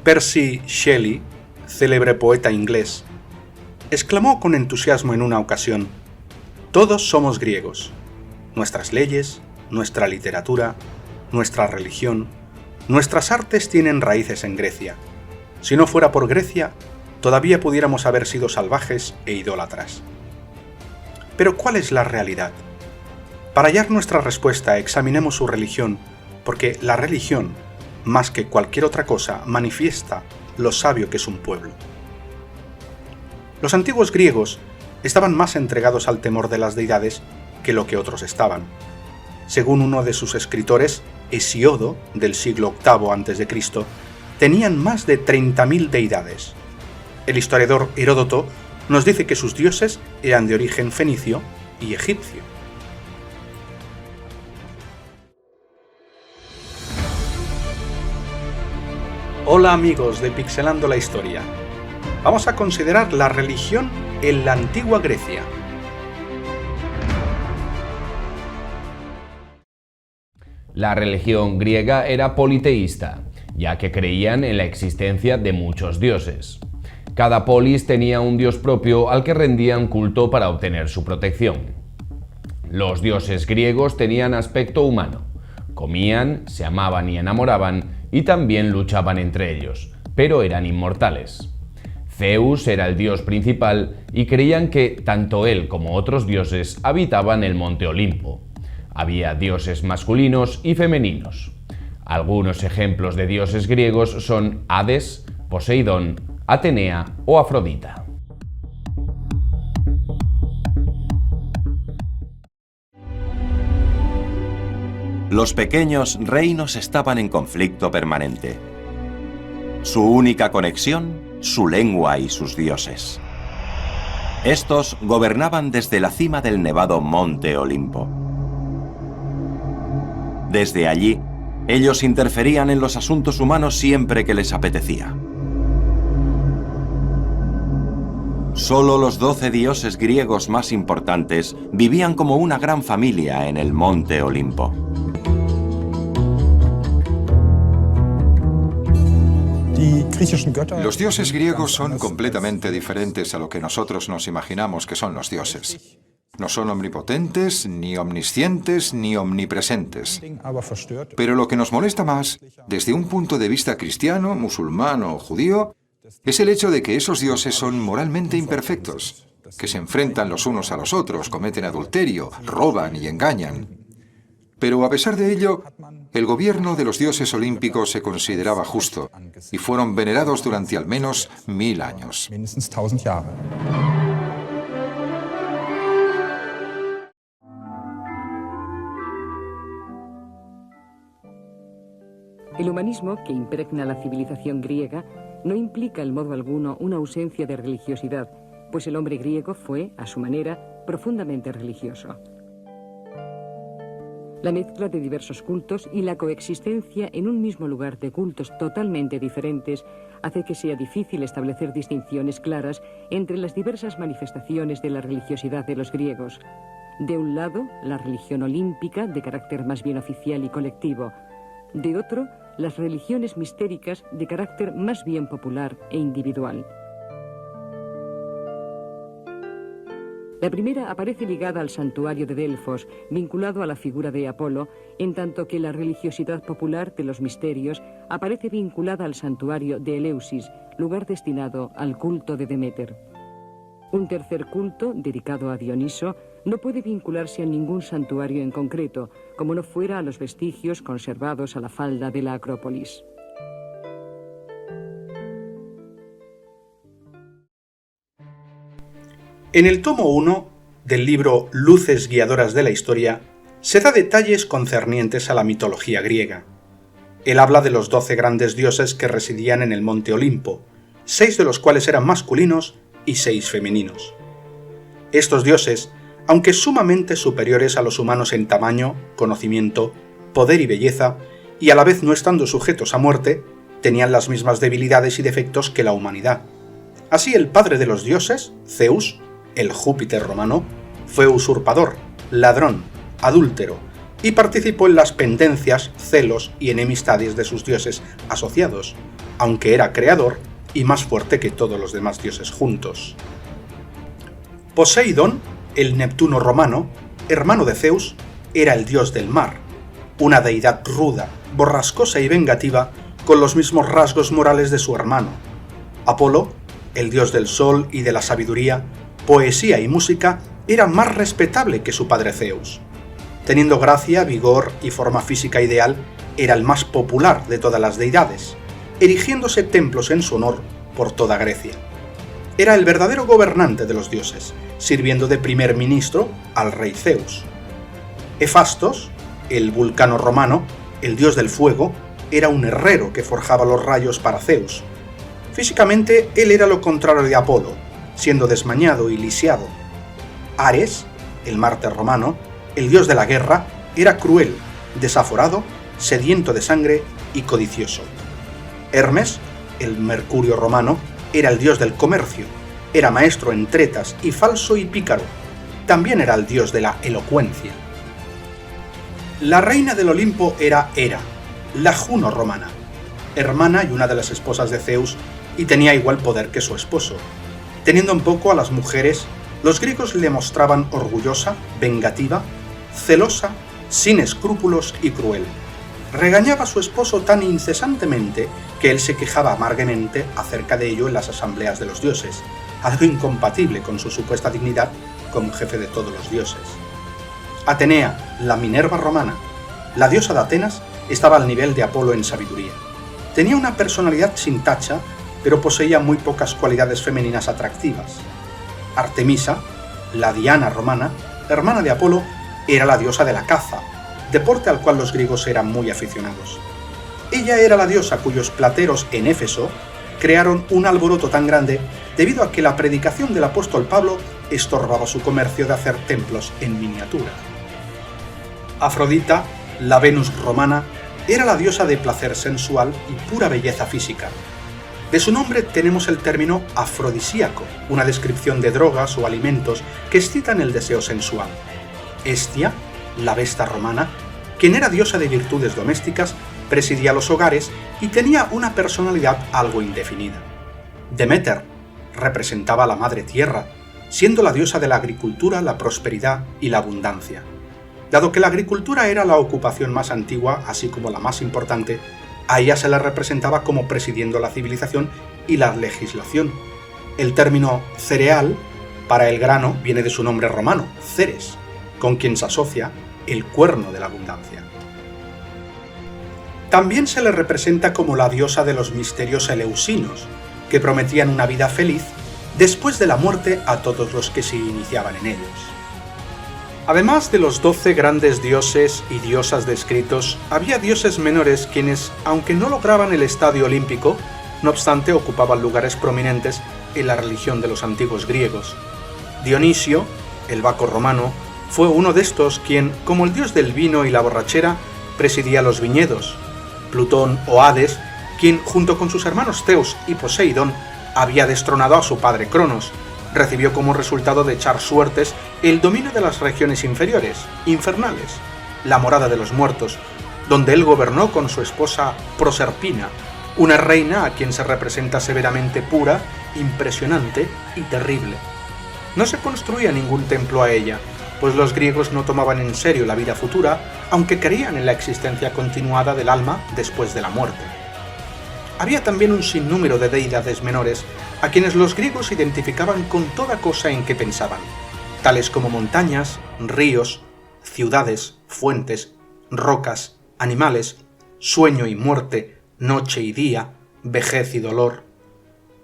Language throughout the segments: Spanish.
Percy Shelley, célebre poeta inglés, exclamó con entusiasmo en una ocasión: «Todos somos griegos. Nuestras leyes, nuestra literatura, nuestra religión, nuestras artes tienen raíces en Grecia. Si no fuera por Grecia, todavía pudiéramos haber sido salvajes e idólatras». Pero ¿cuál es la realidad? Para hallar nuestra respuesta, examinemos su religión, porque la religión, más que cualquier otra cosa, manifiesta lo sabio que es un pueblo. Los antiguos griegos estaban más entregados al temor de las deidades que lo que otros estaban. Según uno de sus escritores, Hesíodo, del siglo VIII a.C., tenían más de 30.000 deidades. El historiador Heródoto nos dice que sus dioses eran de origen fenicio y egipcio. Hola amigos de Pixelando la Historia. Vamos a considerar la religión en la antigua Grecia. La religión griega era politeísta, ya que creían en la existencia de muchos dioses. Cada polis tenía un dios propio al que rendían culto para obtener su protección. Los dioses griegos tenían aspecto humano. Comían, se amaban y enamoraban, y también luchaban entre ellos, pero eran inmortales. Zeus era el dios principal y creían que tanto él como otros dioses habitaban el monte Olimpo. Había dioses masculinos y femeninos. Algunos ejemplos de dioses griegos son Hades, Poseidón, Atenea o Afrodita. Los pequeños reinos estaban en conflicto permanente. Su única conexión, su lengua y sus dioses. Estos gobernaban desde la cima del nevado Monte Olimpo. Desde allí, ellos interferían en los asuntos humanos siempre que les apetecía. Solo los 12 dioses griegos más importantes vivían como una gran familia en el Monte Olimpo. Los dioses griegos son completamente diferentes a lo que nosotros nos imaginamos que son los dioses. No son omnipotentes, ni omniscientes, ni omnipresentes. Pero lo que nos molesta más, desde un punto de vista cristiano, musulmán o judío, es el hecho de que esos dioses son moralmente imperfectos, que se enfrentan los unos a los otros, cometen adulterio, roban y engañan. Pero a pesar de ello, el gobierno de los dioses olímpicos se consideraba justo y fueron venerados durante al menos 1000 años. El humanismo que impregna la civilización griega no implica en modo alguno una ausencia de religiosidad, pues el hombre griego fue, a su manera, profundamente religioso. La mezcla de diversos cultos y la coexistencia en un mismo lugar de cultos totalmente diferentes hace que sea difícil establecer distinciones claras entre las diversas manifestaciones de la religiosidad de los griegos. De un lado, la religión olímpica, de carácter más bien oficial y colectivo. De otro, las religiones mistéricas, de carácter más bien popular e individual. La primera aparece ligada al santuario de Delfos, vinculado a la figura de Apolo, en tanto que la religiosidad popular de los misterios aparece vinculada al santuario de Eleusis, lugar destinado al culto de Deméter. Un tercer culto, dedicado a Dioniso, no puede vincularse a ningún santuario en concreto, como no fuera a los vestigios conservados a la falda de la Acrópolis. En el tomo 1 del libro Luces guiadoras de la historia se da detalles concernientes a la mitología griega. Él habla de los 12 grandes dioses que residían en el monte Olimpo, 6 de los cuales eran masculinos y 6 femeninos. Estos dioses, aunque sumamente superiores a los humanos en tamaño, conocimiento, poder y belleza, y a la vez no estando sujetos a muerte, tenían las mismas debilidades y defectos que la humanidad. Así el padre de los dioses, Zeus, el Júpiter romano, fue usurpador, ladrón, adúltero, y participó en las pendencias, celos y enemistades de sus dioses asociados, aunque era creador y más fuerte que todos los demás dioses juntos. Poseidón, el Neptuno romano, hermano de Zeus, era el dios del mar, una deidad ruda, borrascosa y vengativa, con los mismos rasgos morales de su hermano. Apolo, el dios del sol y de la sabiduría, poesía y música, era más respetable que su padre Zeus. Teniendo gracia, vigor y forma física ideal, era el más popular de todas las deidades, erigiéndose templos en su honor por toda Grecia. Era el verdadero gobernante de los dioses, sirviendo de primer ministro al rey Zeus. Hefastos, el vulcano romano, el dios del fuego, era un herrero que forjaba los rayos para Zeus. Físicamente, él era lo contrario de Apolo, siendo desmañado y lisiado. Ares, el Marte romano, el dios de la guerra, era cruel, desaforado, sediento de sangre y codicioso. Hermes, el Mercurio romano, era el dios del comercio, era maestro en tretas y falso y pícaro. También era el dios de la elocuencia. La reina del Olimpo era Hera, la Juno romana, hermana y una de las esposas de Zeus, y tenía igual poder que su esposo. Teniendo en poco a las mujeres, los griegos le mostraban orgullosa, vengativa, celosa, sin escrúpulos y cruel. Regañaba a su esposo tan incesantemente que él se quejaba amargamente acerca de ello en las asambleas de los dioses, algo incompatible con su supuesta dignidad como jefe de todos los dioses. Atenea, la Minerva romana, la diosa de Atenas, estaba al nivel de Apolo en sabiduría. Tenía una personalidad sin tacha, pero poseía muy pocas cualidades femeninas atractivas. Artemisa, la Diana romana, hermana de Apolo, era la diosa de la caza, deporte al cual los griegos eran muy aficionados. Ella era la diosa cuyos plateros en Éfeso crearon un alboroto tan grande debido a que la predicación del apóstol Pablo estorbaba su comercio de hacer templos en miniatura. Afrodita, la Venus romana, era la diosa de placer sensual y pura belleza física. De su nombre tenemos el término afrodisíaco, una descripción de drogas o alimentos que excitan el deseo sensual. Hestia, la Vesta romana, quien era diosa de virtudes domésticas, presidía los hogares y tenía una personalidad algo indefinida. Deméter representaba a la madre tierra, siendo la diosa de la agricultura, la prosperidad y la abundancia. Dado que la agricultura era la ocupación más antigua, así como la más importante, a ella se la representaba como presidiendo la civilización y la legislación. El término cereal para el grano viene de su nombre romano, Ceres, con quien se asocia el cuerno de la abundancia. También se le representa como la diosa de los misterios eleusinos, que prometían una vida feliz después de la muerte a todos los que se iniciaban en ellos. Además de los 12 grandes dioses y diosas descritos, había dioses menores quienes, aunque no lograban el estadio olímpico, no obstante ocupaban lugares prominentes en la religión de los antiguos griegos. Dionisio, el Baco romano, fue uno de estos quien, como el dios del vino y la borrachera, presidía los viñedos. Plutón o Hades, quien junto con sus hermanos Zeus y Poseidón había destronado a su padre Cronos, recibió como resultado de echar suertes el dominio de las regiones inferiores, infernales, la morada de los muertos, donde él gobernó con su esposa Proserpina, una reina a quien se representa severamente pura, impresionante y terrible. No se construía ningún templo a ella, pues los griegos no tomaban en serio la vida futura, aunque creían en la existencia continuada del alma después de la muerte. Había también un sinnúmero de deidades menores a quienes los griegos identificaban con toda cosa en que pensaban, tales como montañas, ríos, ciudades, fuentes, rocas, animales, sueño y muerte, noche y día, vejez y dolor.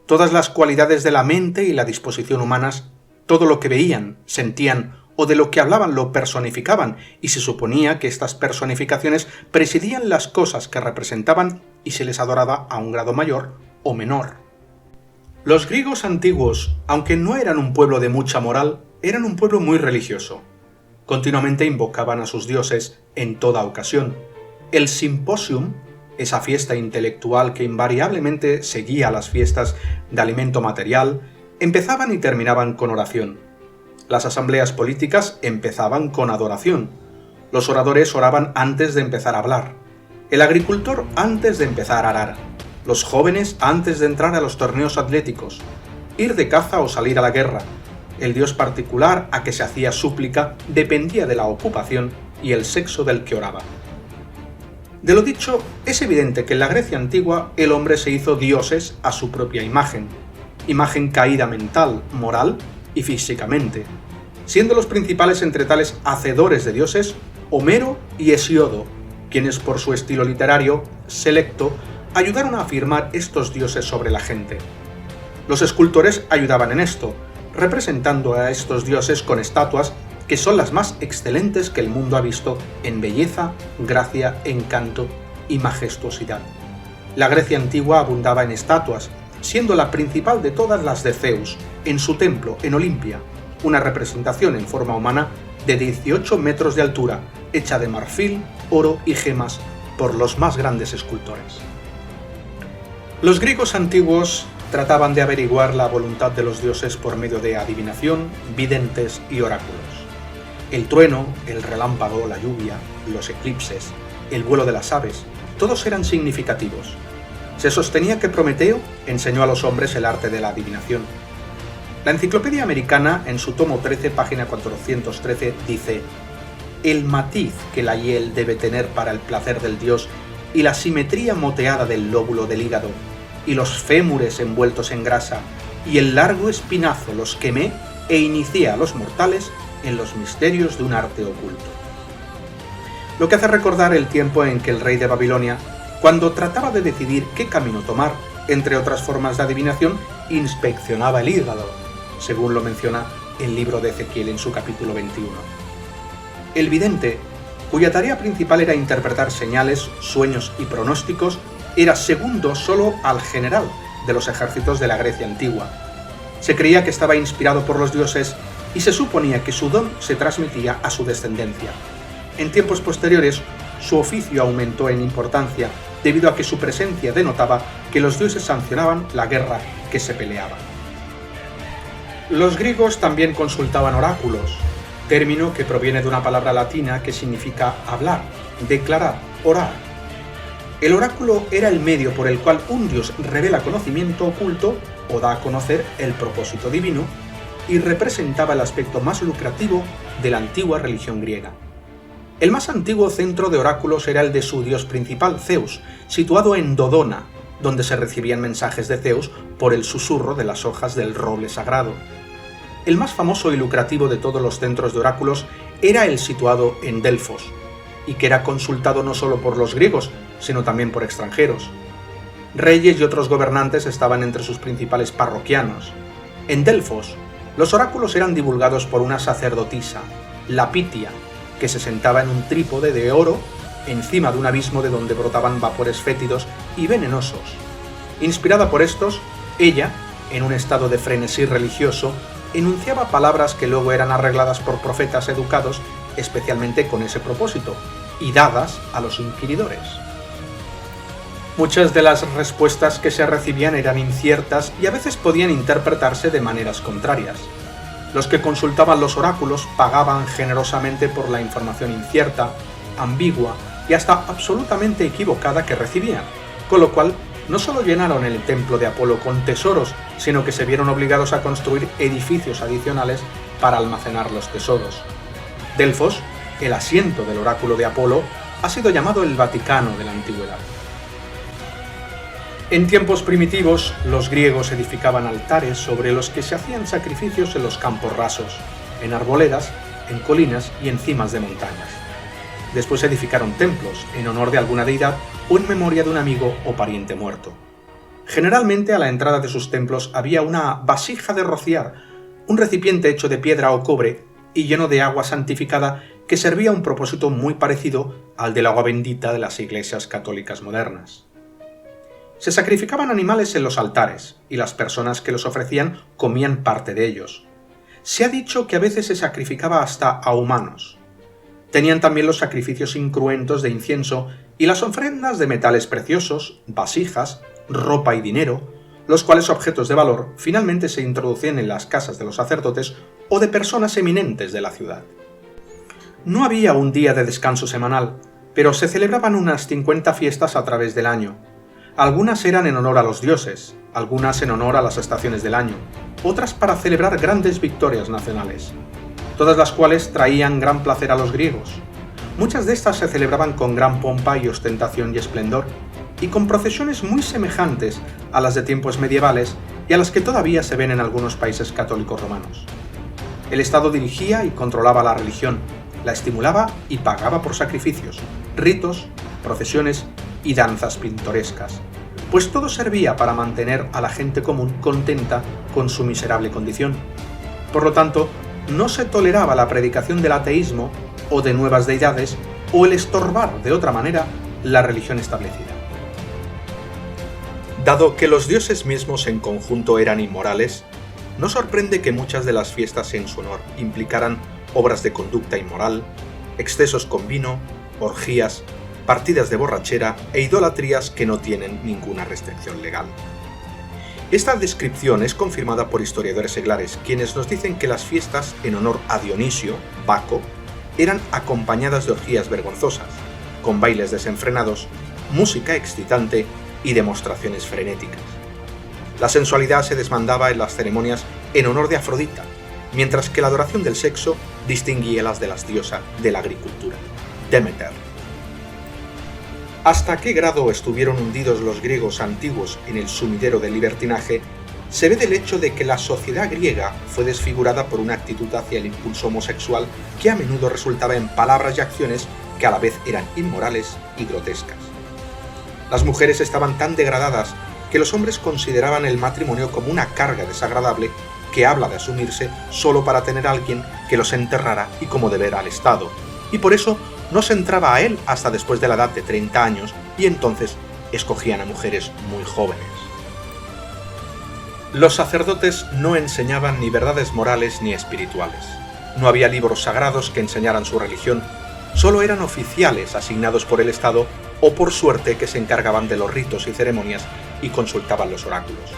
Todas las cualidades de la mente y la disposición humanas, todo lo que veían, sentían o de lo que hablaban lo personificaban, y se suponía que estas personificaciones presidían las cosas que representaban y se les adoraba a un grado mayor o menor. Los griegos antiguos, aunque no eran un pueblo de mucha moral, eran un pueblo muy religioso. Continuamente invocaban a sus dioses en toda ocasión. El simposium, esa fiesta intelectual que invariablemente seguía a las fiestas de alimento material, empezaban y terminaban con oración. Las asambleas políticas empezaban con adoración. Los oradores oraban antes de empezar a hablar, el agricultor antes de empezar a arar, los jóvenes antes de entrar a los torneos atléticos, ir de caza o salir a la guerra. El dios particular a que se hacía súplica dependía de la ocupación y el sexo del que oraba. De lo dicho, es evidente que en la Grecia antigua el hombre se hizo dioses a su propia imagen caída mental, moral y físicamente, siendo los principales entre tales hacedores de dioses Homero y Hesiodo, quienes por su estilo literario selecto ayudaron a afirmar estos dioses sobre la gente. Los escultores ayudaban en esto, representando a estos dioses con estatuas que son las más excelentes que el mundo ha visto en belleza, gracia, encanto y majestuosidad. La Grecia antigua abundaba en estatuas, siendo la principal de todas las de Zeus, en su templo en Olimpia, una representación en forma humana de 18 metros de altura, hecha de marfil, oro y gemas por los más grandes escultores. Los griegos antiguos trataban de averiguar la voluntad de los dioses por medio de adivinación, videntes y oráculos. El trueno, el relámpago, la lluvia, los eclipses, el vuelo de las aves, todos eran significativos. Se sostenía que Prometeo enseñó a los hombres el arte de la adivinación. La Enciclopedia Americana, en su tomo 13, página 413, dice: «El matiz que la hiel debe tener para el placer del dios y la simetría moteada del lóbulo del hígado, y los fémures envueltos en grasa, y el largo espinazo los quemé e inicié a los mortales en los misterios de un arte oculto». Lo que hace recordar el tiempo en que el rey de Babilonia, cuando trataba de decidir qué camino tomar, entre otras formas de adivinación, inspeccionaba el hígado, según lo menciona el libro de Ezequiel en su capítulo 21. El vidente, cuya tarea principal era interpretar señales, sueños y pronósticos, era segundo solo al general de los ejércitos de la Grecia antigua. Se creía que estaba inspirado por los dioses y se suponía que su don se transmitía a su descendencia. En tiempos posteriores, su oficio aumentó en importancia debido a que su presencia denotaba que los dioses sancionaban la guerra que se peleaba. Los griegos también consultaban oráculos, término que proviene de una palabra latina que significa hablar, declarar, orar. El oráculo era el medio por el cual un dios revela conocimiento oculto o da a conocer el propósito divino y representaba el aspecto más lucrativo de la antigua religión griega. El más antiguo centro de oráculos era el de su dios principal, Zeus, situado en Dodona, donde se recibían mensajes de Zeus por el susurro de las hojas del roble sagrado. El más famoso y lucrativo de todos los centros de oráculos era el situado en Delfos, y que era consultado no solo por los griegos, sino también por extranjeros. Reyes y otros gobernantes estaban entre sus principales parroquianos. En Delfos, los oráculos eran divulgados por una sacerdotisa, la Pitia, que se sentaba en un trípode de oro encima de un abismo de donde brotaban vapores fétidos y venenosos. Inspirada por estos, ella, en un estado de frenesí religioso, enunciaba palabras que luego eran arregladas por profetas educados especialmente con ese propósito y dadas a los inquiridores. Muchas de las respuestas que se recibían eran inciertas y a veces podían interpretarse de maneras contrarias. Los que consultaban los oráculos pagaban generosamente por la información incierta, ambigua y hasta absolutamente equivocada que recibían, con lo cual no solo llenaron el templo de Apolo con tesoros, sino que se vieron obligados a construir edificios adicionales para almacenar los tesoros. Delfos, el asiento del oráculo de Apolo, ha sido llamado el Vaticano de la antigüedad. En tiempos primitivos, los griegos edificaban altares sobre los que se hacían sacrificios en los campos rasos, en arboledas, en colinas y en cimas de montañas. Después edificaron templos en honor de alguna deidad o en memoria de un amigo o pariente muerto. Generalmente a la entrada de sus templos había una vasija de rociar, un recipiente hecho de piedra o cobre y lleno de agua santificada que servía a un propósito muy parecido al del agua bendita de las iglesias católicas modernas. Se sacrificaban animales en los altares, y las personas que los ofrecían comían parte de ellos. Se ha dicho que a veces se sacrificaba hasta a humanos. Tenían también los sacrificios incruentos de incienso y las ofrendas de metales preciosos, vasijas, ropa y dinero, los cuales objetos de valor finalmente se introducían en las casas de los sacerdotes o de personas eminentes de la ciudad. No había un día de descanso semanal, pero se celebraban unas 50 fiestas a través del año. Algunas eran en honor a los dioses, algunas en honor a las estaciones del año, otras para celebrar grandes victorias nacionales, todas las cuales traían gran placer a los griegos. Muchas de estas se celebraban con gran pompa y ostentación y esplendor, y con procesiones muy semejantes a las de tiempos medievales y a las que todavía se ven en algunos países católicos romanos. El Estado dirigía y controlaba la religión, la estimulaba y pagaba por sacrificios, ritos, procesiones y danzas pintorescas, pues todo servía para mantener a la gente común contenta con su miserable condición. Por lo tanto, no se toleraba la predicación del ateísmo o de nuevas deidades o el estorbar de otra manera la religión establecida. Dado que los dioses mismos en conjunto eran inmorales, no sorprende que muchas de las fiestas en su honor implicaran obras de conducta inmoral, excesos con vino, orgías, partidas de borrachera e idolatrías que no tienen ninguna restricción legal. Esta descripción es confirmada por historiadores seglares, quienes nos dicen que las fiestas en honor a Dionisio, Baco, eran acompañadas de orgías vergonzosas, con bailes desenfrenados, música excitante y demostraciones frenéticas. La sensualidad se desmandaba en las ceremonias en honor de Afrodita, mientras que la adoración del sexo distinguía las de las diosas de la agricultura, Demeter. Hasta qué grado estuvieron hundidos los griegos antiguos en el sumidero del libertinaje se ve del hecho de que la sociedad griega fue desfigurada por una actitud hacia el impulso homosexual que a menudo resultaba en palabras y acciones que a la vez eran inmorales y grotescas. Las mujeres estaban tan degradadas que los hombres consideraban el matrimonio como una carga desagradable que habla de asumirse solo para tener a alguien que los enterrara y como deber al Estado, y por eso no se entraba a él hasta después de la edad de 30 años y entonces escogían a mujeres muy jóvenes. Los sacerdotes no enseñaban ni verdades morales ni espirituales. No había libros sagrados que enseñaran su religión, solo eran oficiales asignados por el Estado o por suerte que se encargaban de los ritos y ceremonias y consultaban los oráculos.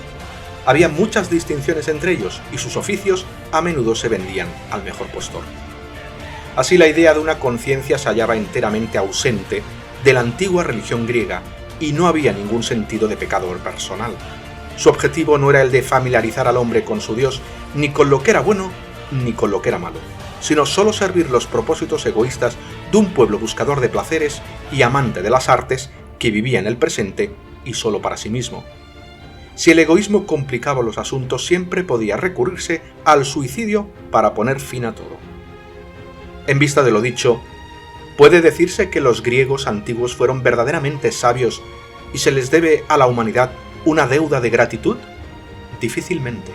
Había muchas distinciones entre ellos y sus oficios a menudo se vendían al mejor postor. Así la idea de una conciencia se hallaba enteramente ausente de la antigua religión griega y no había ningún sentido de pecado personal. Su objetivo no era el de familiarizar al hombre con su Dios, ni con lo que era bueno ni con lo que era malo, sino solo servir los propósitos egoístas de un pueblo buscador de placeres y amante de las artes que vivía en el presente y solo para sí mismo. Si el egoísmo complicaba los asuntos, siempre podía recurrirse al suicidio para poner fin a todo. En vista de lo dicho, ¿puede decirse que los griegos antiguos fueron verdaderamente sabios y se les debe a la humanidad una deuda de gratitud? Difícilmente.